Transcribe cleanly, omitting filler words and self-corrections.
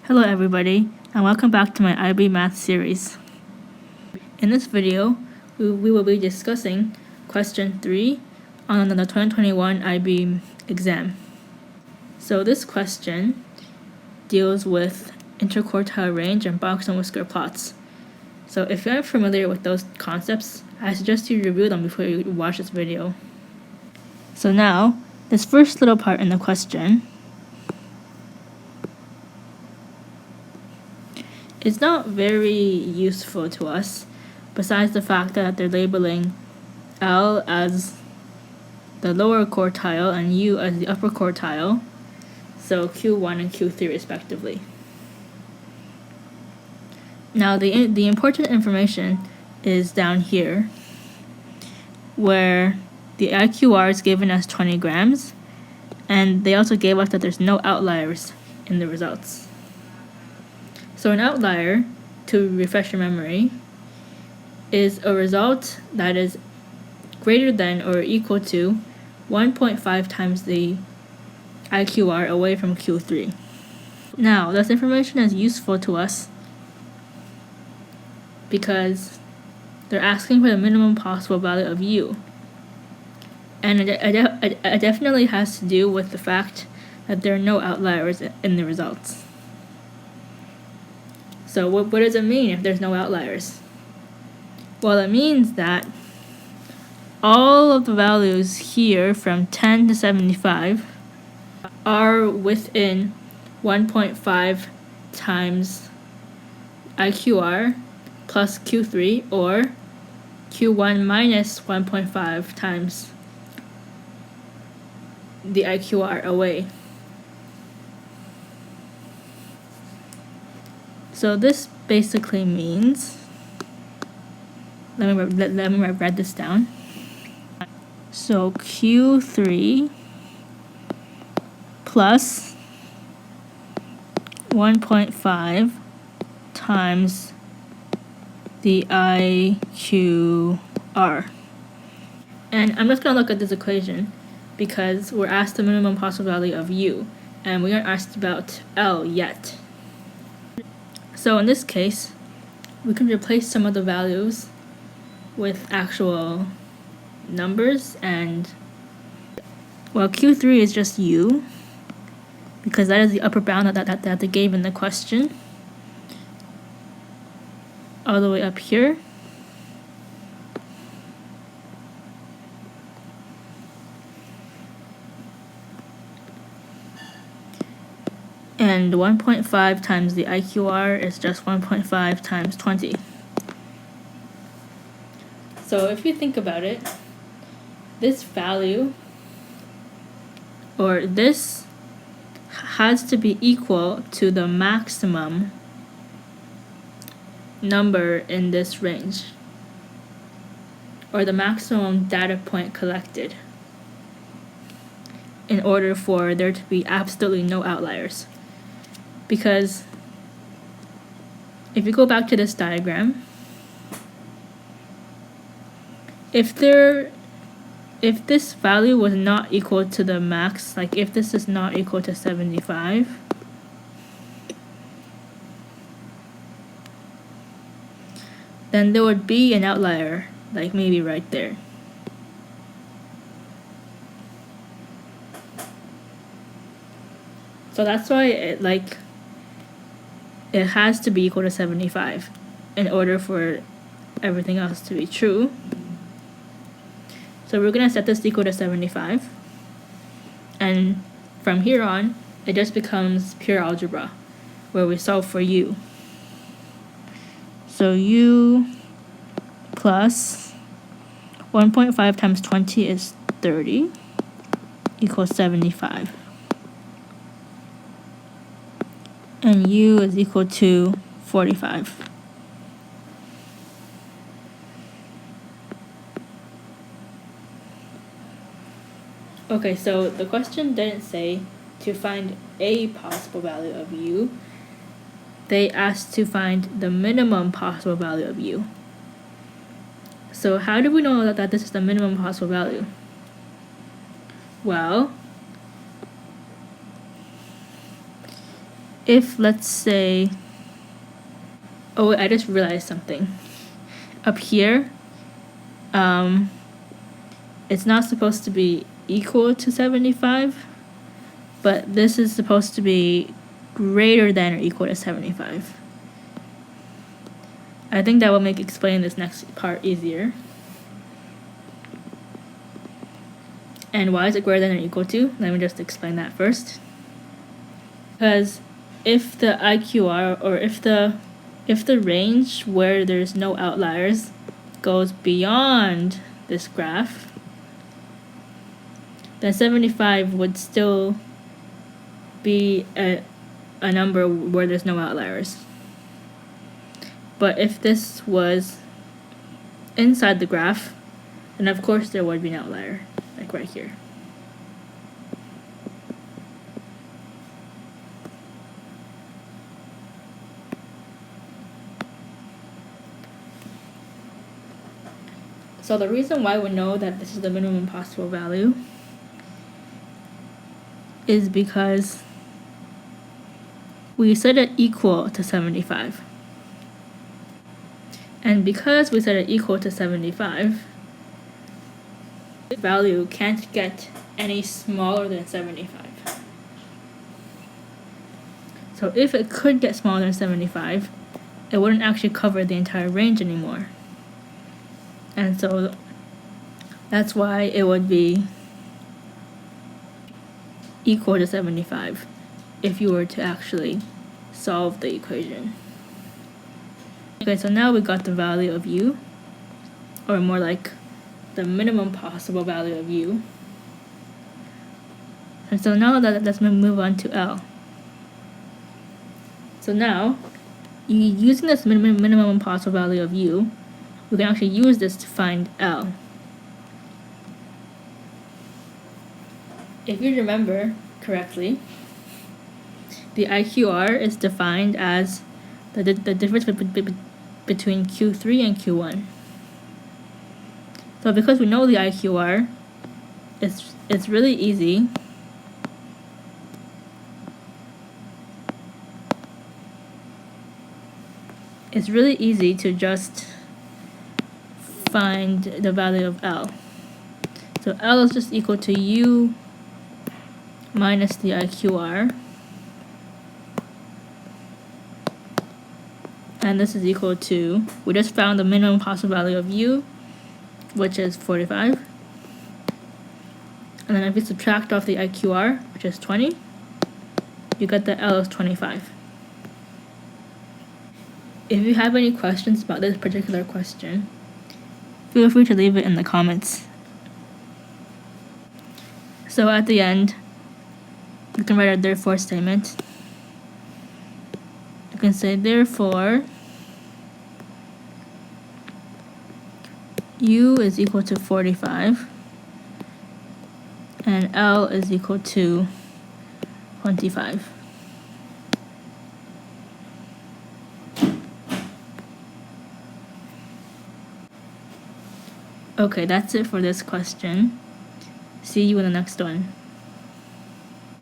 Hello everybody, and welcome back to my IB Math series. In this video, we will be discussing question 3 on the 2021 IB exam. So this question deals with interquartile range and box and whisker plots. So if you're familiar with those concepts, I suggest you review them before you watch this video. So now, this first little part in the question is not very useful to us, besides the fact that they're labeling L as the lower quartile and U as the upper quartile, so Q1 and Q3 respectively. Now the important information is down here, where the IQR is given as 20 grams, and they also gave us that there's no outliers in the results. So an outlier, to refresh your memory, is a result that is greater than or equal to 1.5 times the IQR away from Q3. Now, this information is useful to us because they're asking for the minimum possible value of U. And it definitely has to do with the fact that there are no outliers in the results. So what does it mean if there's no outliers? Well, it means that all of the values here from 10 to 75 are within 1.5 times IQR plus Q3, or Q1 minus 1.5 times the IQR away. So this basically means, let me write this down. So Q3 plus 1.5 times the IQR. And I'm just going to look at this equation because we're asked the minimum possible value of U, and we aren't asked about L yet. So in this case, we can replace some of the values with actual numbers, and well, Q3 is just U because that is the upper bound that they gave in the question all the way up here. And 1.5 times the IQR is just 1.5 times 20. So if you think about it, this value, or this, has to be equal to the maximum number in this range, or the maximum data point collected, in order for there to be absolutely no outliers. Because if you go back to this diagram, if this value was not equal to the max, like if this is not equal to 75, then there would be an outlier, like maybe right there. So that's why it has to be equal to 75 in order for everything else to be true. So we're going to set this equal to 75. And from here on, it just becomes pure algebra, where we solve for U. So U plus 1.5 times 20 is 30 equals 75. And U is equal to 45. Okay, so the question didn't say to find a possible value of U. They asked to find the minimum possible value of U. So how do we know that this is the minimum possible value? Well, if, let's say, oh, I just realized something. Up here, it's not supposed to be equal to 75, but this is supposed to be greater than or equal to 75. I think that will make explaining this next part easier. And why is it greater than or equal to? Let me just explain that first. Because if the IQR, or if the range where there's no outliers goes beyond this graph, then 75 would still be a number where there's no outliers. But if this was inside the graph, then of course there would be an outlier, like right here. So the reason why we know that this is the minimum possible value is because we set it equal to 75. And because we set it equal to 75, the value can't get any smaller than 75. So if it could get smaller than 75, it wouldn't actually cover the entire range anymore. And so that's why it would be equal to 75 if you were to actually solve the equation. Okay, so now we got the value of u, or more like the minimum possible value of u. And so now let's move on to L. So now, using this minimum possible value of u, we can actually use this to find L. If you remember correctly, the IQR is defined as the difference between Q3 and Q1. So because we know the IQR, it's really easy to just find the value of L. So L is just equal to U minus the IQR, and this is equal to, we just found the minimum possible value of U, which is 45, and then if you subtract off the IQR, which is 20, you get that L is 25. If you have any questions about this particular question, feel free to leave it in the comments. So at the end, you can write a therefore statement. You can say, therefore, U is equal to 45, and L is equal to 25. Okay, that's it for this question. See you in the next one.